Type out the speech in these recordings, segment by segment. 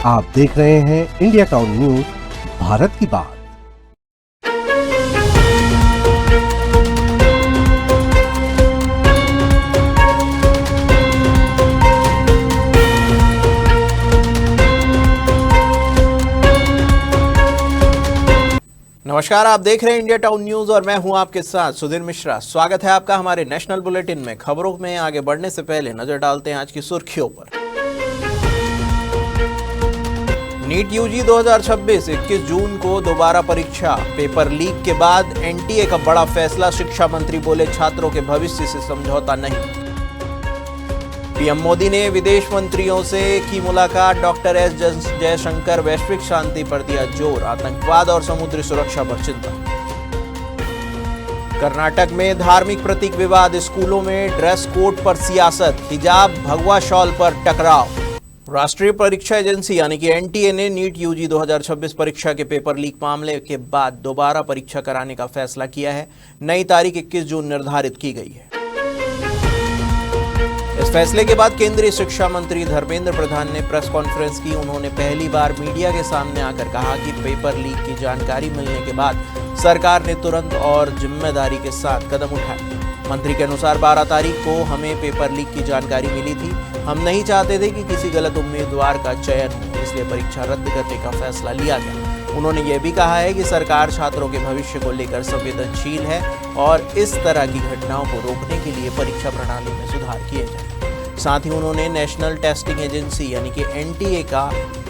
आप देख रहे हैं इंडिया टाउन न्यूज, भारत की बात। नमस्कार, आप देख रहे हैं इंडिया टाउन न्यूज और मैं हूं आपके साथ सुधीर मिश्रा। स्वागत है आपका हमारे नेशनल बुलेटिन में। खबरों में आगे बढ़ने से पहले नजर डालते हैं आज की सुर्खियों पर। नीट यूजी 2026 21 जून को दोबारा परीक्षा। पेपर लीक के बाद एनटीए का बड़ा फैसला। शिक्षा मंत्री बोले छात्रों के भविष्य से समझौता नहीं। पीएम मोदी ने विदेश मंत्रियों से की मुलाकात। डॉक्टर एस जयशंकर वैश्विक शांति पर दिया जोर। आतंकवाद और समुद्री सुरक्षा पर चिंता। कर्नाटक में धार्मिक प्रतीक विवाद। स्कूलों में ड्रेस कोड पर सियासत। हिजाब भगवा शॉल पर टकराव। राष्ट्रीय परीक्षा एजेंसी यानी कि एनटीए ने नीट यूजी 2026 परीक्षा के पेपर लीक मामले के बाद दोबारा परीक्षा कराने का फैसला किया है। नई तारीख 21 जून निर्धारित की गई है। इस फैसले के बाद केंद्रीय शिक्षा मंत्री धर्मेंद्र प्रधान ने प्रेस कॉन्फ्रेंस की। उन्होंने पहली बार मीडिया के सामने आकर कहा कि पेपर लीक की जानकारी मिलने के बाद सरकार ने तुरंत और जिम्मेदारी के साथ कदम उठाए। मंत्री के अनुसार 12 तारीख को हमें पेपर लीक की जानकारी मिली थी। हम नहीं चाहते थे कि किसी गलत उम्मीदवार का चयन हो, इसलिए परीक्षा रद्द करने का फैसला लिया गया। उन्होंने ये भी कहा है कि सरकार छात्रों के भविष्य को लेकर संवेदनशील है और इस तरह की घटनाओं को रोकने के लिए परीक्षा प्रणाली में सुधार किए जाए। साथ ही उन्होंने नेशनल टेस्टिंग एजेंसी यानी कि एनटीए का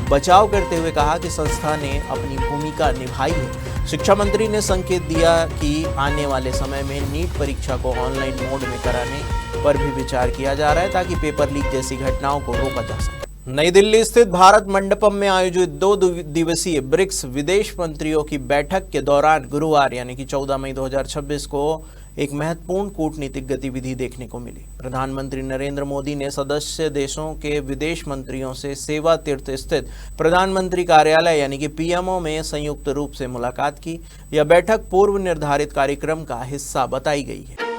बचाव करते हुए कहा कि संस्था ने अपनी भूमिका निभाई है। शिक्षा मंत्री ने संकेत दिया कि आने वाले समय में नीट परीक्षा को ऑनलाइन मोड में कराने पर भी विचार किया जा रहा है ताकि पेपर लीक जैसी घटनाओं को रोका जा सके। नई दिल्ली स्थित भारत मंडपम में आयोजित 2 दिवसीय ब्रिक्स विदेश मंत्रियों की बैठक के दौरान गुरुवार यानी कि 14 मई 2026 को एक महत्वपूर्ण कूटनीतिक गतिविधि देखने को मिली। प्रधानमंत्री नरेंद्र मोदी ने सदस्य देशों के विदेश मंत्रियों से सेवा तीर्थ स्थित प्रधानमंत्री कार्यालय यानी कि पीएमओ में संयुक्त रूप से मुलाकात की। यह बैठक पूर्व निर्धारित कार्यक्रम का हिस्सा बताई गई है।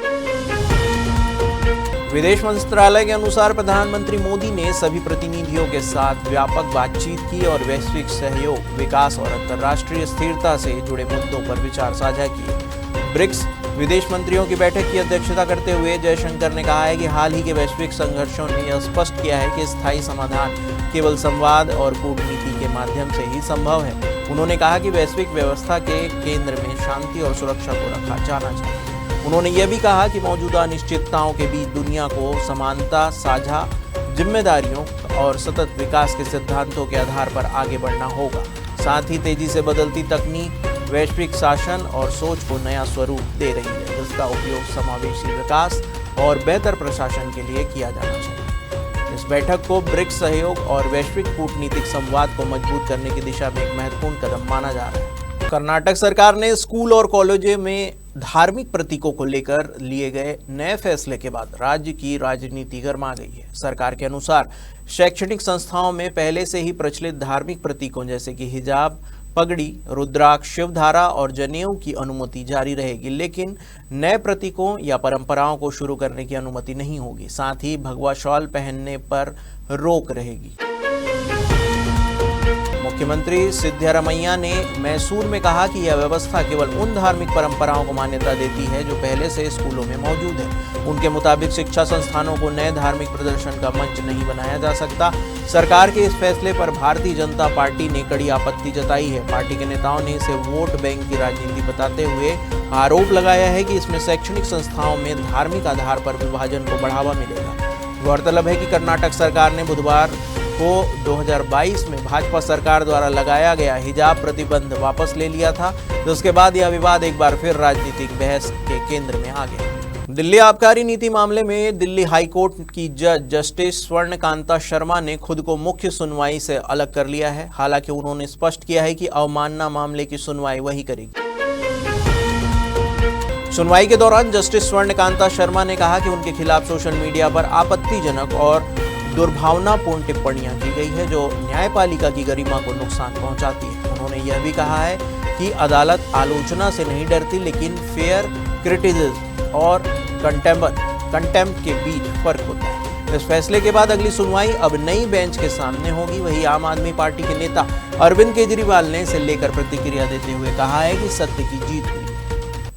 विदेश मंत्रालय के अनुसार प्रधानमंत्री मोदी ने सभी प्रतिनिधियों के साथ व्यापक बातचीत की और वैश्विक सहयोग, विकास और अंतर्राष्ट्रीय स्थिरता से जुड़े मुद्दों पर विचार साझा किए। ब्रिक्स विदेश मंत्रियों की बैठक की अध्यक्षता करते हुए जयशंकर ने कहा है कि हाल ही के वैश्विक संघर्षों ने यह स्पष्ट किया है कि स्थायी समाधान केवल संवाद और कूटनीति के माध्यम से ही संभव है। उन्होंने कहा कि वैश्विक व्यवस्था के केंद्र में शांति और सुरक्षा को रखा जाना चाहिए। उन्होंने यह भी कहा कि मौजूदा अनिश्चितताओं के बीच दुनिया को समानता, साझा जिम्मेदारियों और सतत विकास के सिद्धांतों के आधार पर आगे बढ़ना होगा। साथ ही तेजी से बदलती तकनीक वैश्विक शासन और सोच को नया स्वरूप दे रही है, जिसका उपयोग समावेशी विकास और बेहतर प्रशासन के लिए किया जाना चाहिए। इस बैठक को ब्रिक्स सहयोग और वैश्विक कूटनीतिक संवाद को मजबूत करने की दिशा में एक महत्वपूर्ण कदम माना जा रहा है। कर्नाटक सरकार ने स्कूल और कॉलेजों में धार्मिक प्रतीकों को लेकर लिए गए नए फैसले के बाद राज्य की राजनीति गर्मा गई है। सरकार के अनुसार शैक्षणिक संस्थाओं में पहले से ही प्रचलित धार्मिक प्रतीकों जैसे कि हिजाब, पगड़ी, रुद्राक्ष, शिवधारा और जनेऊ की अनुमति जारी रहेगी, लेकिन नए प्रतीकों या परंपराओं को शुरू करने की अनुमति नहीं होगी। साथ ही भगवा शॉल पहनने पर रोक रहेगी। मुख्यमंत्री सिद्धरामैया ने मैसूर में कहा कि यह व्यवस्था केवल उन धार्मिक परंपराओं को मान्यता देती है जो पहले से स्कूलों में मौजूद है। उनके मुताबिक शिक्षा संस्थानों को नए धार्मिक प्रदर्शन का मंच नहीं बनाया जा सकता। सरकार के इस फैसले पर भारतीय जनता पार्टी ने कड़ी आपत्ति जताई है। पार्टी के नेताओं ने इसे वोट बैंक की राजनीति बताते हुए आरोप लगाया है कि इसमें शैक्षणिक संस्थाओं में धार्मिक आधार पर विभाजन को बढ़ावा मिलेगा। गौरतलब है कि कर्नाटक सरकार ने बुधवार को 2022 में भाजपा सरकार द्वारा लगाया गया हिजाब प्रतिबंध वापस ले लिया था, जिसके बाद यह विवाद एक बार फिर राजनीतिक बहस के केंद्र में आ गया। दिल्ली आबकारी नीति मामले में दिल्ली हाई कोर्ट की जज जस्टिस स्वर्णकांता शर्मा ने खुद को मुख्य सुनवाई से अलग कर लिया है। हालांकि उन्होंने स्पष्ट किया है कि अवमानना मामले की सुनवाई वही करेगी। सुनवाई के दौरान जस्टिस स्वर्णकांता शर्मा ने कहा कि उनके खिलाफ सोशल मीडिया पर आपत्तिजनक और दुर्भावनापूर्ण टिप्पणियां की गई है जो न्यायपालिका की गरिमा को नुकसान पहुंचाती है। उन्होंने यह भी कहा है कि अदालत आलोचना से नहीं डरती, लेकिन फेयर क्रिटिसिज्म और कंटेम्प्ट के बीच फर्क होता है। इस फैसले के बाद अगली सुनवाई अब नई बेंच के सामने होगी। वहीं आम आदमी पार्टी के नेता अरविंद केजरीवाल ने इसे लेकर प्रतिक्रिया देते हुए कहा है कि सत्य की जीत हुई।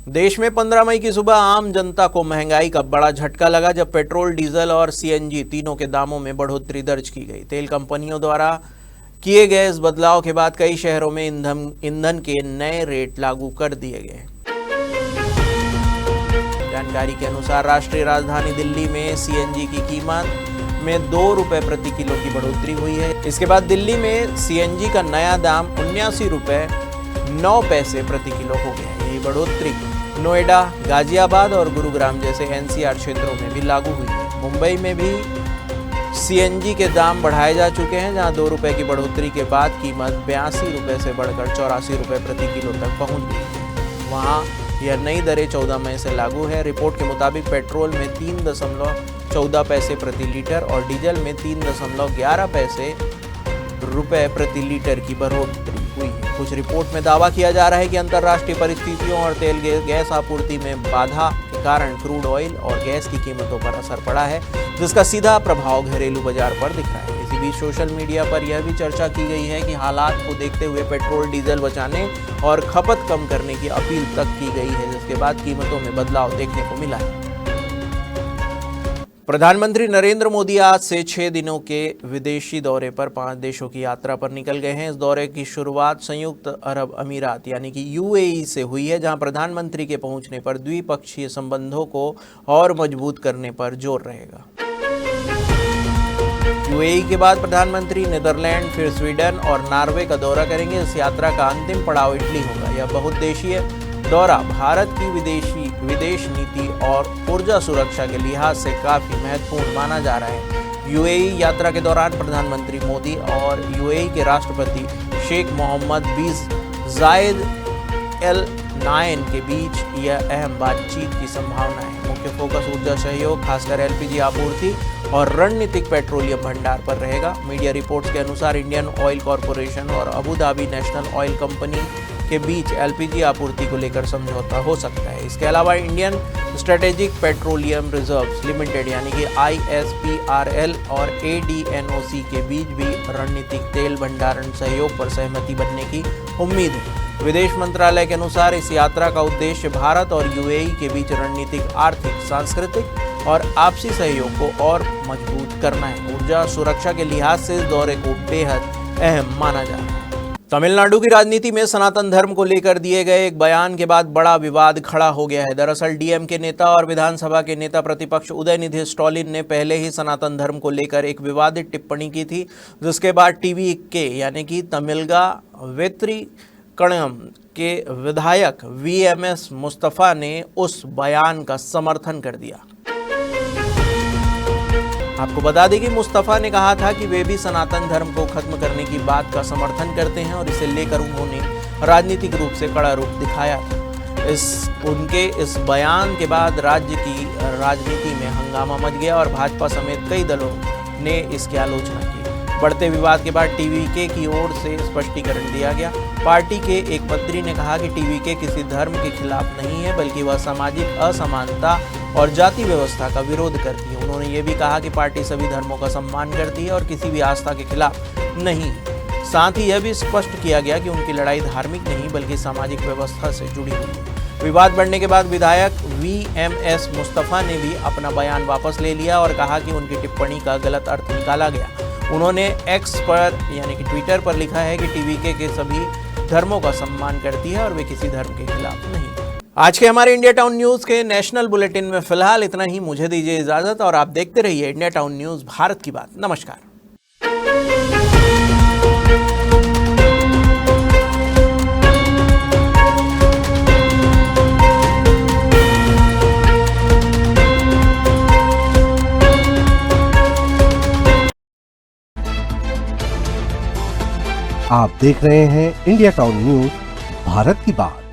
देश में 15 मई की सुबह आम जनता को महंगाई का बड़ा झटका लगा, जब पेट्रोल, डीजल और सीएनजी तीनों के दामों में बढ़ोतरी दर्ज की गई। तेल कंपनियों द्वारा किए गए इस बदलाव के बाद कई शहरों में ईंधन के नए रेट लागू कर दिए गए। जानकारी के अनुसार राष्ट्रीय राजधानी दिल्ली में सीएनजी की कीमत में 2 रुपए प्रति किलो की बढ़ोतरी हुई है। इसके बाद दिल्ली में सीएनजी का नया दाम 79 रुपए 9 पैसे प्रति किलो हो गया है। ये बढ़ोतरी नोएडा, गाजियाबाद और गुरुग्राम जैसे एनसीआर क्षेत्रों में भी लागू हुई है। मुंबई में भी सीएनजी के दाम बढ़ाए जा चुके हैं, जहां 2 रुपए की बढ़ोतरी के बाद कीमत 82 रुपए से बढ़कर 84 रुपए प्रति किलो तक पहुंच गई है। वहां यह नई दरें 14 मई से लागू है। रिपोर्ट के मुताबिक पेट्रोल में 3.14 पैसे प्रति लीटर और डीजल में 3.11 रुपए प्रति लीटर की बढ़ोतरी हुई है। कुछ रिपोर्ट में दावा किया जा रहा है कि अंतर्राष्ट्रीय परिस्थितियों और तेल गैस आपूर्ति में बाधा के कारण क्रूड ऑयल और गैस की कीमतों पर असर पड़ा है, जिसका सीधा प्रभाव घरेलू बाजार पर दिख रहा है। इसी बीच सोशल मीडिया पर यह भी चर्चा की गई है कि हालात को देखते हुए पेट्रोल, डीजल बचाने और खपत कम करने की अपील तक की गई है, जिसके बाद कीमतों में बदलाव देखने को मिला है। प्रधानमंत्री नरेंद्र मोदी आज से 6 दिनों के विदेशी दौरे पर 5 देशों की यात्रा पर निकल गए हैं। इस दौरे की शुरुआत संयुक्त अरब अमीरात यानी कि यूएई से हुई है, जहां प्रधानमंत्री के पहुंचने पर द्विपक्षीय संबंधों को और मजबूत करने पर जोर रहेगा। यूएई के बाद प्रधानमंत्री नीदरलैंड, फिर स्वीडन और नॉर्वे का दौरा करेंगे। इस यात्रा का अंतिम पड़ाव इटली होगा। यह बहुउद्देशीय दौरा भारत की विदेश नीति और ऊर्जा सुरक्षा के लिहाज से काफी महत्वपूर्ण माना जा रहा है। यूएई यात्रा के दौरान प्रधानमंत्री मोदी और यूएई के राष्ट्रपति शेख मोहम्मद बिन जायद एल नायन के बीच यह अहम बातचीत की संभावना है। मुख्य फोकस ऊर्जा सहयोग, खासकर एलपीजी आपूर्ति और रणनीतिक पेट्रोलियम भंडार पर रहेगा। मीडिया रिपोर्ट्स के अनुसार इंडियन ऑयल कॉरपोरेशन और Abu Dhabi national oil company के बीच एलपीजी आपूर्ति को लेकर समझौता हो सकता है। इसके अलावा Indian strategic petroleum reserves limited यानी कि ISPRL और ADNOC के बीच भी रणनीतिक तेल भंडारण सहयोग पर सहमति बनने की उम्मीद है। विदेश मंत्रालय के अनुसार इस यात्रा का उद्देश्य भारत और यूएई के बीच रणनीतिक, आर्थिक, सांस्कृतिक और आपसी सहयोग को और मजबूत करना है। ऊर्जा सुरक्षा के लिहाज से इस दौरे को बेहद अहम माना जा रहा है। तमिलनाडु की राजनीति में सनातन धर्म को लेकर दिए गए एक बयान के बाद बड़ा विवाद खड़ा हो गया है। दरअसल डीएमके नेता और विधानसभा के नेता प्रतिपक्ष उदयनिधि स्टालिन ने पहले ही सनातन धर्म को लेकर एक विवादित टिप्पणी की थी, जिसके बाद टीवीके यानी कि तमिलगा वेत्रिकणम के विधायक VMS मुस्तफा ने उस बयान का समर्थन कर दिया। आपको बता दें कि मुस्तफा ने कहा था कि वे भी सनातन धर्म को खत्म करने की बात का समर्थन करते हैं और इसे लेकर उन्होंने राजनीतिक रूप से कड़ा रुख दिखाया था। उनके इस बयान के बाद राज्य की राजनीति में हंगामा मच गया और भाजपा समेत कई दलों ने इसकी आलोचना की। बढ़ते विवाद के बाद टीवीके की ओर से स्पष्टीकरण दिया गया। पार्टी के एक मंत्री ने कहा कि टीवीके किसी धर्म के खिलाफ नहीं है, बल्कि वह सामाजिक असमानता और जाति व्यवस्था का विरोध करती है। उन्होंने ये भी कहा कि पार्टी सभी धर्मों का सम्मान करती है और किसी भी आस्था के खिलाफ नहीं। साथ ही यह भी स्पष्ट किया गया कि उनकी लड़ाई धार्मिक नहीं बल्कि सामाजिक व्यवस्था से जुड़ी हुई है। विवाद बढ़ने के बाद विधायक VMS मुस्तफा ने भी अपना बयान वापस ले लिया और कहा कि उनकी टिप्पणी का गलत अर्थ निकाला गया। उन्होंने एक्स पर यानी कि ट्विटर पर लिखा है कि टीवीके के सभी धर्मों का सम्मान करती है और वे किसी धर्म के खिलाफ नहीं। आज के हमारे इंडिया टाउन न्यूज़ के नेशनल बुलेटिन में फिलहाल इतना ही। मुझे दीजिए इजाजत और आप देखते रहिए इंडिया टाउन न्यूज़, भारत की बात। नमस्कार। आप देख रहे हैं इंडिया टाउन न्यूज़, भारत की बात।